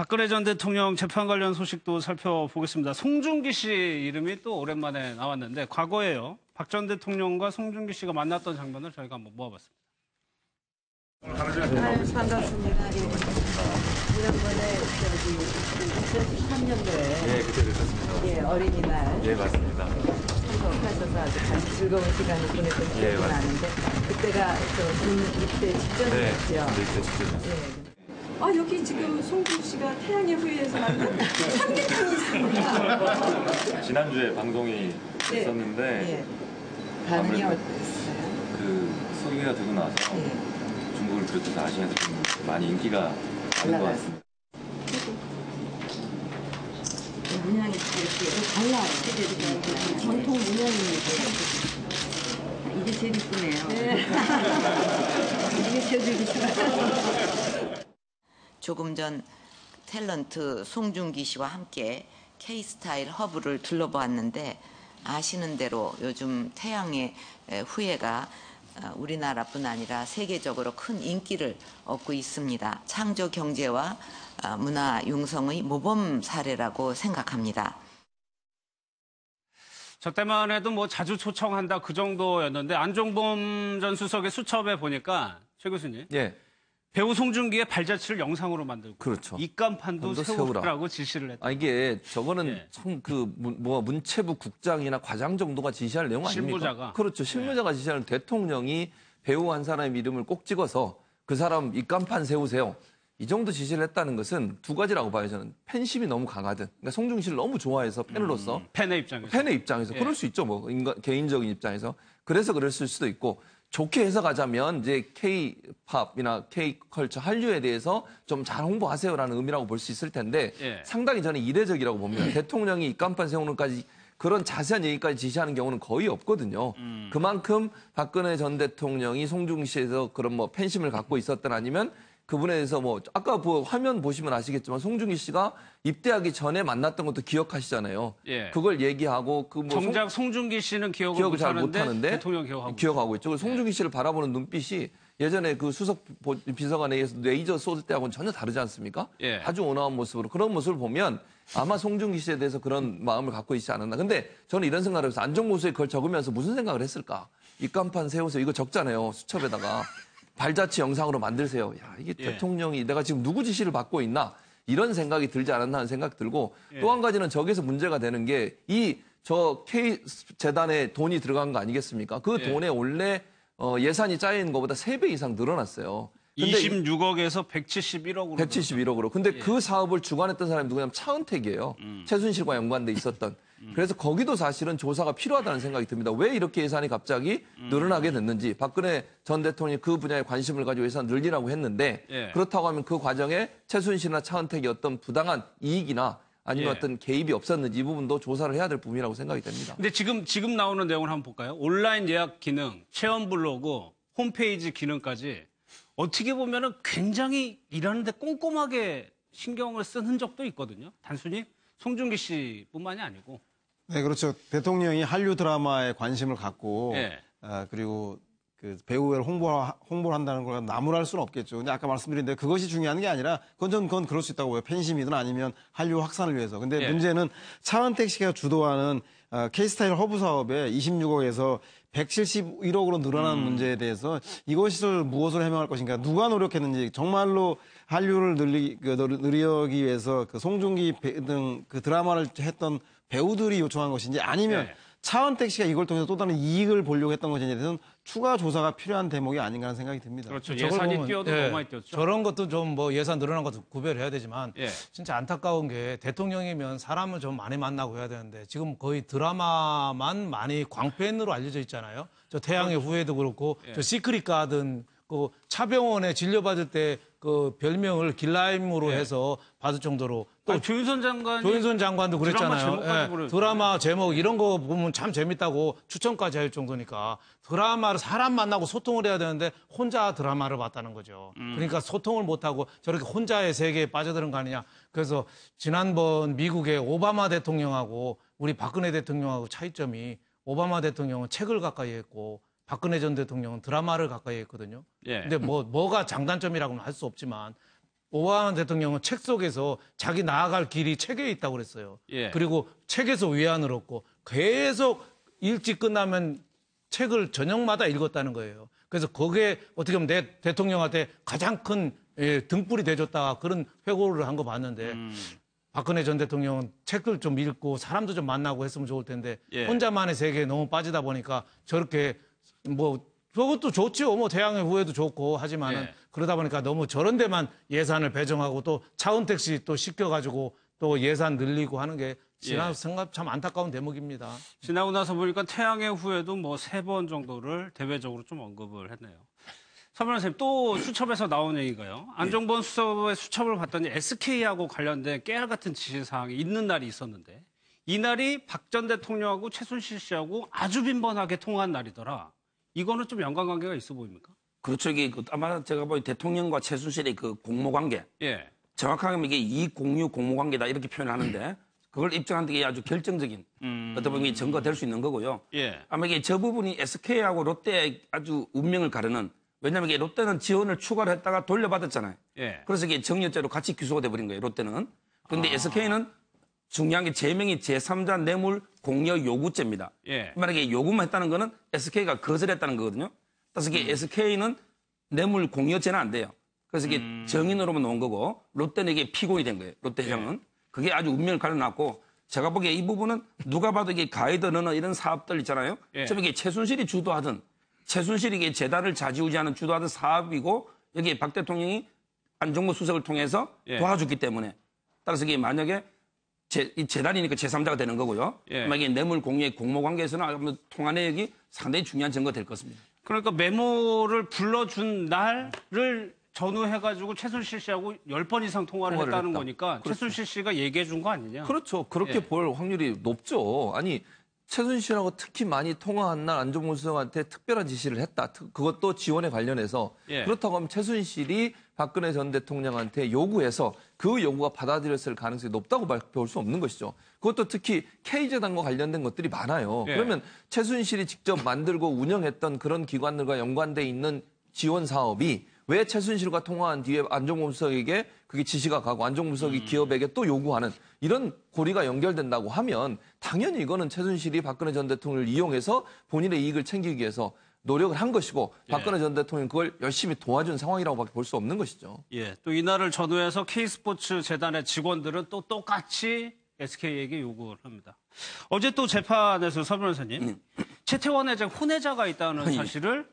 박근혜 전 대통령 재판 관련 소식도 살펴보겠습니다. 송중기 씨 이름이 또 오랜만에 나왔는데 과거에요. 박 전 대통령과 송중기 씨가 만났던 장면을 저희가 한번 모아봤습니다. 반갑습니다. 지난번에 2013년도에 네, 그때 뵀었습니다. 예, 어린이날 네, 맞습니다. 참석하셔서 아주 즐거운 시간을 보냈던 기억이 맞습니다. 나는데 그때가 군 입대 직전이었죠. 네, 그때 직전이었어요. 예. 아 여기 지금 송중 씨가 태양의 후예에서 만난 삼계탕이 있습니다. 지난주에 방송이 네. 있었는데 예. 반응이 아무래도 어땠어요? 그 소개가 되고 나서 예. 중국을 비롯해서 아시아에서 좀 많이 인기가 있는 것 같습니다. 문양이 이렇게 달라요. 전통 문양입니다. 이게 제일 이쁘네요. 이게 제일 이쁘네요. 조금 전 탤런트 송중기 씨와 함께 K스타일 허브를 둘러보았는데 아시는 대로 요즘 태양의 후예가 우리나라뿐 아니라 세계적으로 큰 인기를 얻고 있습니다. 창조 경제와 문화 융성의 모범 사례라고 생각합니다. 저 때만 해도 뭐 자주 초청한다 그 정도였는데 안종범 전 수석의 수첩에 보니까 최 교수님. 예. 배우 송중기의 발자취를 영상으로 만들고 그렇죠. 입간판도 세우라고 지시를 했다. 이게 저거는 예. 문체부 국장이나 과장 정도가 지시할 내용 아닙니까? 실무자가. 그렇죠. 실무자가 지시하는 대통령이 배우 한 사람의 이름을 꼭 찍어서 그 사람 입간판 세우세요. 이 정도 지시를 했다는 것은 두 가지라고 봐요. 저는 팬심이 너무 강하든, 그러니까 송중기 씨를 너무 좋아해서 팬으로서 팬의 입장에서 예. 그럴 수 있죠. 뭐 개인적인 입장에서 그래서 그랬을 수도 있고. 좋게 해석하자면 이제 K-팝이나 K-컬처 한류에 대해서 좀 잘 홍보하세요라는 의미라고 볼 수 있을 텐데 예. 상당히 저는 이례적이라고 봅니다. 대통령이 입간판 세우는 까지 그런 자세한 얘기까지 지시하는 경우는 거의 없거든요. 그만큼 박근혜 전 대통령이 송중기 씨에서 그런 뭐 팬심을 갖고 있었던 아니면 그분에 대해서 뭐 아까 화면 보시면 아시겠지만 송중기 씨가 입대하기 전에 만났던 것도 기억하시잖아요. 예. 그걸 얘기하고 정작 송중기 씨는 기억을 잘 못하는데 못하는데 대통령 기억하고 있죠. 송중기 씨를 바라보는 눈빛이 예전에 그 수석 비서관에 의해서 레이저 쏠 때하고는 전혀 다르지 않습니까? 예. 아주 온화한 모습으로 그런 모습을 보면 아마 송중기 씨에 대해서 그런 마음을 갖고 있지 않았나. 근데 저는 이런 생각을 해서 안정보수에 그걸 적으면서 무슨 생각을 했을까? 입간판 세우세요. 이거 적잖아요. 수첩에다가. 발자취 영상으로 만들세요. 야, 이게 예. 대통령이 내가 지금 누구 지시를 받고 있나? 이런 생각이 들지 않았나 하는 생각 들고 또 한 가지는 저기서 문제가 되는 게 저 K재단에 돈이 들어간 거 아니겠습니까? 그 돈에 원래 예산이 짜여 있는 것보다 3배 이상 늘어났어요. 근데 26억에서 171억으로. 171억으로. 근데 그 사업을 주관했던 사람이 누구냐면 차은택이에요. 최순실과 연관돼 있었던. 그래서 거기도 사실은 조사가 필요하다는 생각이 듭니다. 왜 이렇게 예산이 갑자기 늘어나게 됐는지. 박근혜 전 대통령이 그 분야에 관심을 가지고 예산 늘리라고 했는데 예. 그렇다고 하면 그 과정에 최순실이나 차은택이 어떤 부당한 이익이나 아니면 예. 어떤 개입이 없었는지 이 부분도 조사를 해야 될 부분이라고 생각이 됩니다. 근데 지금 나오는 내용을 한번 볼까요? 온라인 예약 기능, 체험 블로그, 홈페이지 기능까지 어떻게 보면은 굉장히 일하는데 꼼꼼하게 신경을 쓴 흔적도 있거든요. 단순히 송중기 씨뿐만이 아니고. 네, 그렇죠. 대통령이 한류 드라마에 관심을 갖고 예. 그리고 그 배우를 홍보를 한다는 걸 나무랄 수는 없겠죠. 근데 아까 말씀드린 대로 그것이 중요한 게 아니라 그건 그럴 수 있다고 봐요. 팬심이든 아니면 한류 확산을 위해서. 근데 예. 문제는 차은택 씨가 주도하는 K스타일 허브 사업에 26억에서 171억으로 늘어난 문제에 대해서 이것을 무엇을 해명할 것인가, 누가 노력했는지, 정말로 한류를 늘리기 위해서 그 송중기 등 그 드라마를 했던 배우들이 요청한 것인지 아니면 네. 차은택 씨가 이걸 통해서 또 다른 이익을 보려고 했던 것인지에 대해서는 추가 조사가 필요한 대목이 아닌가 하는 생각이 듭니다. 그렇죠. 저걸 예산이 보면, 뛰어도 너무 많이 뛰었죠. 저런 것도 좀 뭐 예산 늘어난 것도 구별해야 되지만 예. 진짜 안타까운 게 대통령이면 사람을 좀 많이 만나고 해야 되는데 지금 거의 드라마만 많이 광팬으로 알려져 있잖아요. 저 태양의 후예도 그렇고 예. 저 시크릿 가든 그 차병원에 진료받을 때 그 별명을 길라임으로 예. 해서 받을 정도로 또 조윤선 장관이 조윤선 장관도 드라마 그랬잖아요. 제목까지 예, 부르죠. 드라마 제목 이런 거 보면 참 재밌다고 추천까지 할 정도니까 드라마를 사람 만나고 소통을 해야 되는데 혼자 드라마를 봤다는 거죠. 그러니까 소통을 못하고 저렇게 혼자의 세계에 빠져드는 거 아니냐. 그래서 지난번 미국의 오바마 대통령하고 우리 박근혜 대통령하고 차이점이 오바마 대통령은 책을 가까이 했고 박근혜 전 대통령은 드라마를 가까이 했거든요. 예. 근데 뭐가 장단점이라고는 할 수 없지만 오바마 대통령은 책 속에서 자기 나아갈 길이 책에 있다고 그랬어요. 예. 그리고 책에서 위안을 얻고 계속 일찍 끝나면 책을 저녁마다 읽었다는 거예요. 그래서 거기에 어떻게 보면 내 대통령한테 가장 큰 등불이 돼줬다 그런 회고를 한 거 봤는데 박근혜 전 대통령은 책을 좀 읽고 사람도 좀 만나고 했으면 좋을 텐데 예. 혼자만의 세계에 너무 빠지다 보니까 저렇게 뭐 그것도 좋지요. 뭐 태양의 후예도 좋고 하지만은 예. 그러다 보니까 너무 저런 데만 예산을 배정하고 또 차은택 씨 또 시켜가지고 또 예산 늘리고 하는 게 지난 생각 참 안타까운 대목입니다. 지나고 나서 보니까 태양의 후예도 뭐 3번 정도를 대외적으로 좀 언급을 했네요. 서변 선생님, 또 수첩에서 나온 얘기가요. 안종범 수석의 수첩을 봤더니 SK하고 관련된 깨알 같은 지시사항이 있는 날이 있었는데 이 날이 박 전 대통령하고 최순실 씨하고 아주 빈번하게 통화한 날이더라. 이거는 좀 연관관계가 있어 보입니까? 그렇죠. 이게 아마 제가 보기 대통령과 최순실의 그 공모관계. 예. 정확하게 하면 이게 이익 공유 공모관계다 이렇게 표현을 하는데 그걸 입증하는 게 아주 결정적인 어떻게 보면 증거가 될 수 있는 거고요. 예. 아마 이게 저 부분이 SK하고 롯데의 아주 운명을 가르는 왜냐하면 이게 롯데는 지원을 추가로 했다가 돌려받았잖아요. 예. 그래서 이게 정년죄로 같이 기소가 돼버린 거예요. 롯데는. 그런데 SK는 중요한 게 제명이 제3자 뇌물 공여 요구죄입니다. 예. 만약에 요구만 했다는 거는 SK가 거절했다는 거거든요. 그래서 이게 SK는 뇌물 공여죄는 안 돼요. 그래서 이게 정인으로만 놓은 거고 롯데는 이게 피고인이 된 거예요. 롯데 회장은. 그게 아주 운명을 가려놨고 제가 보기에 이 부분은 누가 봐도 이게 가이드러너 이런 사업들 있잖아요. 예. 좀 이게 최순실이 주도하던 최순실이 이게 재단을 좌지우지하는 주도하던 사업이고 여기에 박 대통령이 안종범 수석을 통해서 예. 도와줬기 때문에 따라서 이게 만약에 이 재단이니까 제3자가 되는 거고요. 예. 만약에 뇌물 공유의 공모관계에서는 아마 통화 내역이 상당히 중요한 증거가 될 것입니다. 그러니까 메모를 불러준 날을 전후해가지고 최순실 씨하고 10번 이상 통화를 했다는 했다. 거니까 그렇죠. 최순실 씨가 얘기해 준 거 아니냐? 그렇죠. 그렇게 예. 볼 확률이 높죠. 아니 최순실하고 특히 많이 통화한 날 안종범 수석한테 특별한 지시를 했다. 그것도 지원에 관련해서 예. 그렇다고 하면 최순실이 박근혜 전 대통령한테 요구해서 그 요구가 받아들였을 가능성이 높다고 볼 수 없는 것이죠. 그것도 특히 K재단과 관련된 것들이 많아요. 예. 그러면 최순실이 직접 만들고 운영했던 그런 기관들과 연관돼 있는 지원 사업이 왜 최순실과 통화한 뒤에 안종범 수석에게 그게 지시가 가고 안종범 수석이 기업에게 또 요구하는 이런 고리가 연결된다고 하면 당연히 이거는 최순실이 박근혜 전 대통령을 이용해서 본인의 이익을 챙기기 위해서 노력을 한 것이고 박근혜 전 대통령은 그걸 열심히 도와준 상황이라고밖에 볼 수 없는 것이죠. 예. 또 이날을 전후해서 K스포츠 재단의 직원들은 또 똑같이 SK에게 요구를 합니다. 어제 또 재판에서 서 변호사님, 최태원 회장 혼외자가 있다는 사실을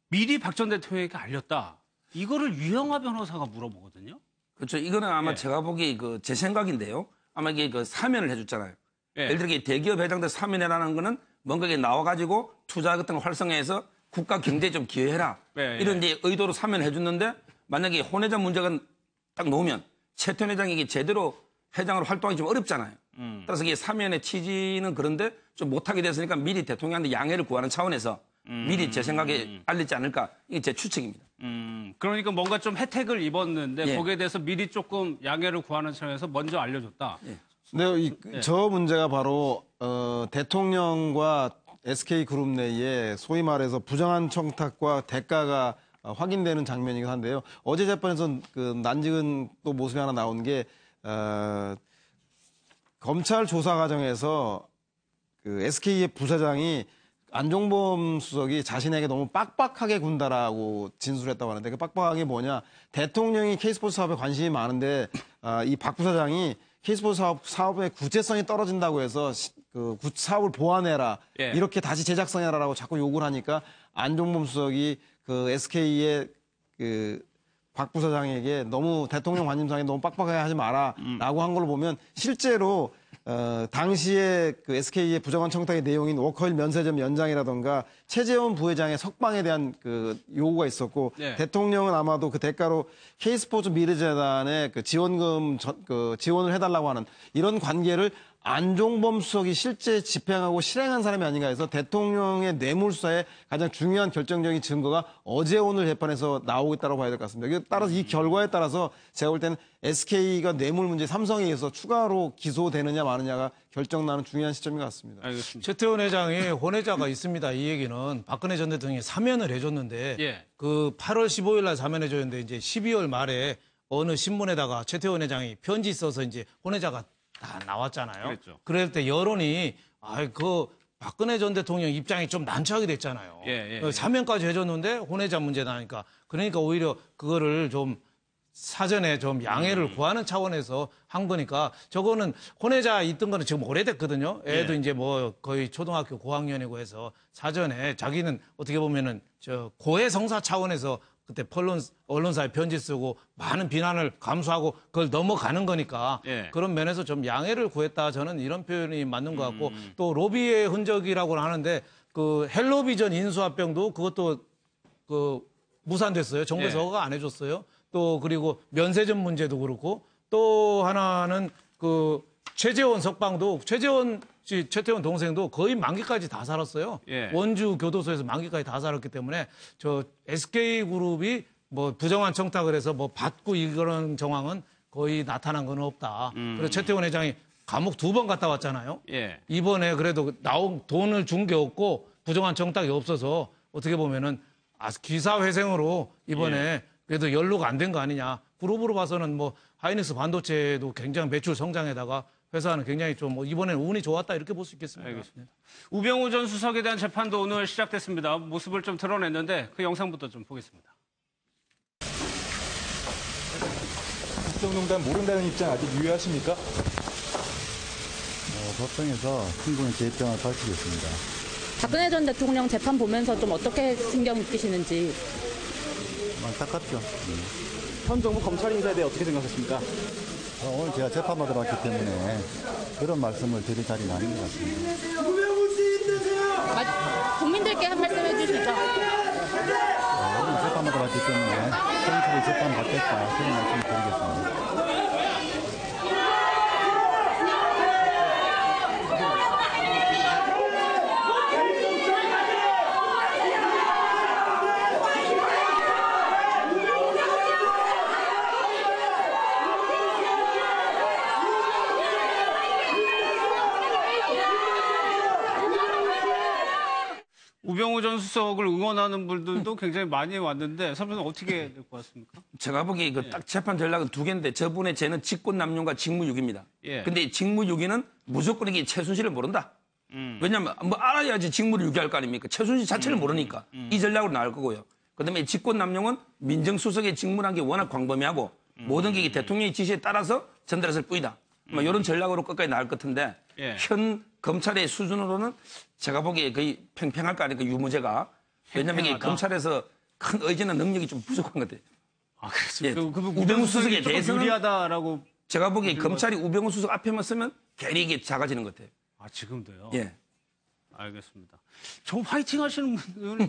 미리 박 전 대통령에게 알렸다. 이거를 유영하 변호사가 물어보거든요. 그렇죠. 이거는 아마 예. 제가 보기에 제 생각인데요. 아마 이게 사면을 해줬잖아요. 예. 예를 들어 이게 대기업 회장들 사면해라는 거는 뭔가 이게 나와가지고 투자 같은 걸 활성화해서 국가 경제에 좀 기여해라. 예, 예. 이런 이제 의도로 사면을 해줬는데 만약에 혼외자 문제가 딱 놓으면 최태원 회장이 이게 제대로 회장으로 활동하기 좀 어렵잖아요. 따라서 이게 사면의 취지는 그런데 좀 못하게 됐으니까 미리 대통령한테 양해를 구하는 차원에서 미리 제 생각에 알리지 않을까. 이게 제 추측입니다. 그러니까 뭔가 좀 혜택을 입었는데 예. 거기에 대해서 미리 조금 양해를 구하는 차원에서 먼저 알려줬다. 근데 저 문제가 바로 대통령과 SK그룹 내에 소위 말해서 부정한 청탁과 대가가 확인되는 장면이긴 한데요. 어제 재판에서 그 난지은 또 모습이 하나 나온 게 검찰 조사 과정에서 그 SK의 부사장이 안종범 수석이 자신에게 너무 빡빡하게 군다라고 진술했다고 하는데 그 빡빡하게 뭐냐. 대통령이 K스포츠 사업에 관심이 많은데 이 박 부사장이 K스포츠 사업의 구체성이 떨어진다고 해서 그 사업을 보완해라. 예. 이렇게 다시 제작성해라라고 자꾸 요구를 하니까 안종범 수석이 그 SK의 그 박 부사장에게 너무 대통령 관심사에 너무 빡빡하게 하지 마라라고 한 걸로 보면 실제로 당시에 그 SK의 부정한 청탁의 내용인 워커힐 면세점 연장이라던가 최재원 부회장의 석방에 대한 그 요구가 있었고 네. 대통령은 아마도 그 대가로 K스포츠 미래재단에 그 지원금 지원을 해달라고 하는 이런 관계를 안종범 수석이 실제 집행하고 실행한 사람이 아닌가 해서 대통령의 뇌물수사에 가장 중요한 결정적인 증거가 어제 오늘 재판에서 나오고 있다고 봐야 될 것 같습니다. 따라서 이 결과에 따라서 제가 볼 때는 SK가 뇌물 문제 삼성에 의해서 추가로 기소되느냐 마느냐가 결정나는 중요한 시점인 것 같습니다. 알겠습니다. 최태원 회장이 혼외자가 있습니다. 이 얘기는 박근혜 전 대통령이 사면을 해줬는데 예. 그 8월 15일 날 사면해줬는데 이제 12월 말에 어느 신문에다가 최태원 회장이 편지 써서 이제 혼외자가 다 나왔잖아요. 그랬죠. 그럴 때 여론이 박근혜 전 대통령 입장이 좀 난처하게 됐잖아요. 사면까지 해줬는데 혼외자 문제다 하니까 그러니까 오히려 그거를 좀 사전에 좀 양해를 구하는 차원에서 한 거니까 저거는 혼외자 있던 거는 지금 오래됐거든요. 애도 이제 뭐 거의 초등학교 고학년이고 해서 사전에 자기는 어떻게 보면은 저 고해성사 차원에서 그때 언론사에 편지 쓰고 많은 비난을 감수하고 그걸 넘어가는 거니까 그런 면에서 좀 양해를 구했다 저는 이런 표현이 맞는 것 같고 또 로비의 흔적이라고 하는데 그 헬로비전 인수합병도 그것도 그 무산됐어요. 정부에서 허가 안 해줬어요. 또 그리고 면세점 문제도 그렇고 또 하나는 그 최재원 석방도 최태원 동생도 거의 만기까지 다 살았어요. 원주 교도소에서 만기까지 다 살았기 때문에 저 SK그룹이 뭐 부정한 청탁을 해서 뭐 받고 이런 정황은 거의 나타난 건 없다. 그래서 최태원 회장이 감옥 2번 갔다 왔잖아요. 이번에 그래도 나온 돈을 준 게 없고 부정한 청탁이 없어서 어떻게 보면은 기사회생으로 이번에 그래도 연루가 안 된 거 아니냐. 그룹으로 봐서는 뭐 하이닉스 반도체도 굉장히 매출 성장에다가 회사는 굉장히 좀 이번에는 운이 좋았다 이렇게 볼 수 있겠습니다. 알겠습니다. 우병우 전 수석에 대한 재판도 오늘 시작됐습니다. 모습을 좀 드러냈는데 그 영상부터 좀 보겠습니다. 국정농단 모른다는 입장 아직 유효하십니까? 법정에서 충분히 제 입장을 밝히겠습니다. 박근혜 전 대통령 재판 보면서 좀 어떻게 신경 느끼시는지. 안타깝죠. 현 정부 검찰 인사에 대해 어떻게 생각하십니까? 오늘 제가 재판받으러 왔기 때문에 그런 말씀을 드릴 자리는 아닌 것 같습니다. 국민들께 한 말씀 해주시죠. 오늘 재판받으러 왔기 때문에 성실히 재판받겠다 그런 말씀을 드리겠습니다. 우병우 전 수석을 응원하는 분들도 굉장히 많이 왔는데 선배님 어떻게 될 것 같습니까? 제가 보기에 그 딱 재판 전략은 2개인데 저분의 죄는 직권남용과 직무유기입니다. 근데 직무유기는 무조건 이게 최순실을 모른다. 왜냐하면 뭐 알아야지 직무를 유기할 거 아닙니까? 최순실 자체를 모르니까 이 전략으로 나올 거고요. 그다음에 직권남용은 민정수석의 직무라는 게 워낙 광범위하고 모든 게 대통령의 지시에 따라서 전달했을 뿐이다. 뭐 이런 전략으로 끝까지 나올 것 같은데 현 검찰의 수준으로는 제가 보기에 거의 팽팽할 거 아닙니까? 유무죄가. 왜냐하면 이게 검찰에서 큰 의지나 능력이 좀 부족한 것 같아요. 아, 그렇죠. 우병우 수석에 대해서는 유리하다라고 제가 보기에 검찰이 우병우 수석 앞에만 쓰면 괜히 이게 작아지는 것 같아요. 아, 지금도요? 예. 알겠습니다. 좀 화이팅 하시는 분들은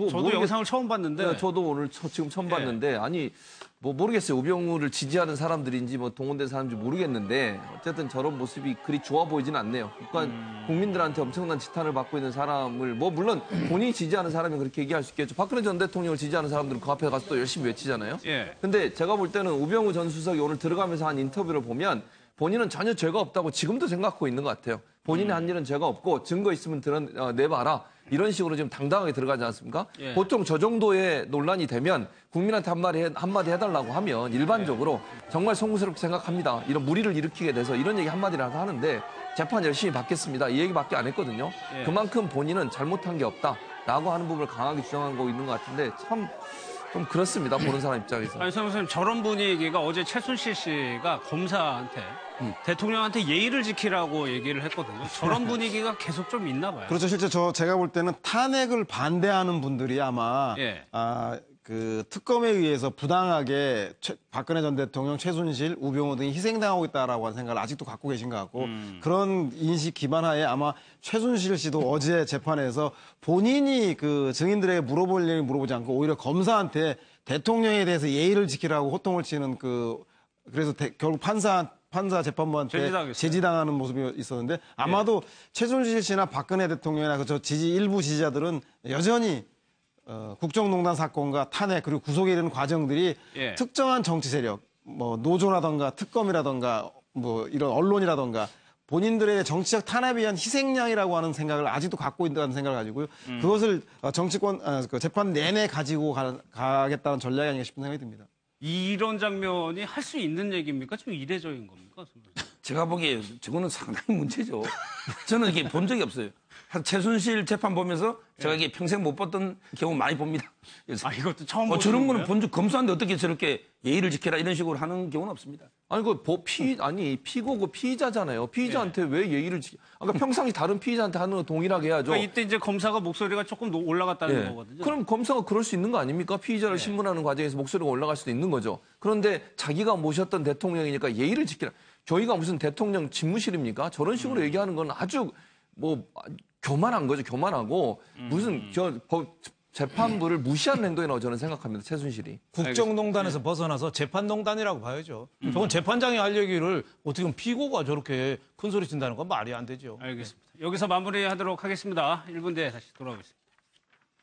저도 영상을 처음 봤는데. 저도 오늘 지금 처음 봤는데 아니 뭐 모르겠어요. 우병우를 지지하는 사람들인지 뭐 동원된 사람인지 모르겠는데 어쨌든 저런 모습이 그리 좋아 보이지는 않네요. 그러니까 국민들한테 엄청난 지탄을 받고 있는 사람을 뭐 물론 본인이 지지하는 사람이 그렇게 얘기할 수 있겠죠. 박근혜 전 대통령을 지지하는 사람들은 그 앞에 가서 또 열심히 외치잖아요. 근데 제가 볼 때는 우병우 전 수석이 오늘 들어가면서 한 인터뷰를 보면 본인은 전혀 죄가 없다고 지금도 생각하고 있는 것 같아요. 본인이 한 일은 죄가 없고 증거 있으면 내봐라. 이런 식으로 지금 당당하게 들어가지 않습니까? 보통 저 정도의 논란이 되면 국민한테 한마디 해달라고 하면 일반적으로 정말 송구스럽게 생각합니다. 이런 무리를 일으키게 돼서 이런 얘기 한마디라도 하는데 재판 열심히 받겠습니다. 이 얘기밖에 안 했거든요. 그만큼 본인은 잘못한 게 없다라고 하는 부분을 강하게 주장하고 있는 것 같은데 참 좀 그렇습니다. 보는 사람 입장에서. 아니, 선생님 저런 분위기가 어제 최순실 씨가 검사한테 대통령한테 예의를 지키라고 얘기를 했거든요. 저런 분위기가 계속 좀 있나 봐요. 그렇죠. 실제 제가 볼 때는 탄핵을 반대하는 분들이 아마 그 특검에 의해서 부당하게 박근혜 전 대통령, 최순실, 우병우 등이 희생당하고 있다라고 하는 생각을 아직도 갖고 계신 것 같고 그런 인식 기반하에 아마 최순실 씨도 어제 재판에서 본인이 그 증인들에게 물어볼 얘기를 물어보지 않고 오히려 검사한테 대통령에 대해서 예의를 지키라고 호통을 치는 그래서 결국 판사 재판부한테 제지당하는 모습이 있었는데 아마도 최순실 씨나 박근혜 대통령이나 저 일부 지지자들은 여전히 국정농단 사건과 탄핵 그리고 구속에 이르는 과정들이 특정한 정치 세력, 뭐 노조라던가 특검이라던가 뭐 이런 언론이라던가 본인들의 정치적 탄압에 의한 희생양이라고 하는 생각을 아직도 갖고 있다는 생각을 가지고요. 그것을 정치권 재판 내내 가지고 가겠다는 전략이 아닌가 싶은 생각이 듭니다. 이런 장면이 할 수 있는 얘기입니까? 좀 이례적인 겁니까? 제가 보기에 저거는 상당히 문제죠. 저는 이게 본 적이 없어요. 한 최순실 재판 보면서 제가 이게 평생 못 봤던 경우 많이 봅니다. 그래서 이것도 처음 저런 거는 거예요? 본 적 검사인데 어떻게 저렇게 예의를 지켜라 이런 식으로 하는 경우는 없습니다. 아니 피고고 피의자잖아요. 피의자한테 왜 예의를 그러니까 평상시 다른 피의자한테 하는 거 동일하게 해야죠. 그러니까 이때 이제 검사가 목소리가 조금 올라갔다는 예. 거거든요. 그럼 검사가 그럴 수 있는 거 아닙니까? 피의자를 신문하는 과정에서 목소리가 올라갈 수도 있는 거죠. 그런데 자기가 모셨던 대통령이니까 예의를 지키라. 저희가 무슨 대통령 집무실입니까? 저런 식으로 얘기하는 건 아주 교만한 거죠. 교만하고 무슨 재판부를 무시하는 행동이라고 저는 생각합니다. 최순실이. 국정농단에서 벗어나서 재판농단이라고 봐야죠. 저건 재판장이 할 얘기를 어떻게 보면 피고가 저렇게 큰 소리 친다는 건 말이 안 되죠. 알겠습니다. 여기서 마무리하도록 하겠습니다. 1분 뒤에 다시 돌아오겠습니다.